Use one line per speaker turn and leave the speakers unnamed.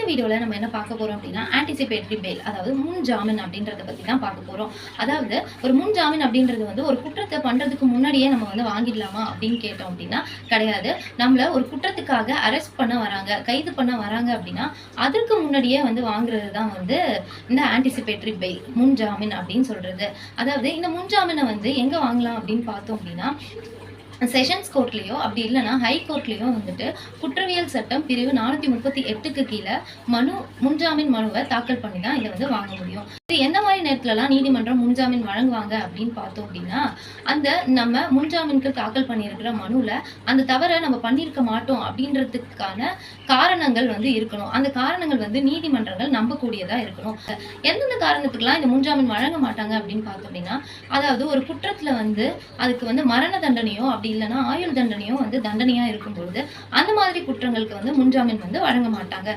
வீடியோல நம்ம என்ன பார்க்க போறோம் அப்படின்னா, ஆன்டிசிபேட்டரி பெயில், அதாவது முன் ஜாமீன் அப்படின்றத பத்தி தான் பார்க்க போறோம். அதாவது ஒரு முன் ஜாமீன் அப்படின்றது வந்து ஒரு குற்றத்த பண்றதுக்கு முன்னாடியே நம்ம வந்து வாங்கிடலாமா அப்படின்னு கேட்டோம் அப்படின்னா கிடையாது. நம்மள ஒரு குற்றத்துக்காக அரெஸ்ட் பண்ண வராங்க, கைது பண்ண வராங்க அப்படின்னா அதற்கு முன்னாடியே வந்து வாங்குறது தான் வந்து இந்த ஆன்டிசிபேட்டரி பெயில், முன் ஜாமீன் அப்படின்னு சொல்றது. அதாவது இந்த முன் ஜாமீனை வந்து எங்க வாங்கலாம் அப்படின்னு பார்த்தோம் அப்படின்னா, செஷன்ஸ் கோர்ட்லயோ அப்படி இல்லைன்னா ஹை கோர்ட்லயோ வந்துட்டு குற்றவியல் சட்டம் பிரிவு 438க்கு கீழே முன்ஜாமீன் மனுவை தாக்கல் பண்ணி தான் இதை வந்து வாங்க முடியும். இது எந்த மாதிரி நேரத்துலலாம் நீதிமன்றம் முன்ஜாமீன் வழங்குவாங்க அப்படின்னு பார்த்தோம் அப்படின்னா, அந்த நம்ம முன்ஜாமீனுக்கு தாக்கல் பண்ணியிருக்கிற மனுவில் அந்த தவறை நம்ம பண்ணியிருக்க மாட்டோம் அப்படின்றதுக்கான காரணங்கள் வந்து இருக்கணும். அந்த காரணங்கள் வந்து நீதிமன்றங்கள் நம்பக்கூடியதா இருக்கணும். எந்தெந்த காரணத்துக்குலாம் இந்த முன்ஜாமீன் வழங்க மாட்டாங்க அப்படின்னு பார்த்தோம் அப்படின்னா, அதாவது ஒரு குற்றத்துல வந்து அதுக்கு வந்து மரண தண்டனையோ அப்படி இல்லைன்னா ஆயுள் தண்டனையோ வந்து தண்டனையா இருக்கும் பொழுது அந்த மாதிரி குற்றங்களுக்கு வந்து முன்ஜாமீன் வந்து வழங்க மாட்டாங்க.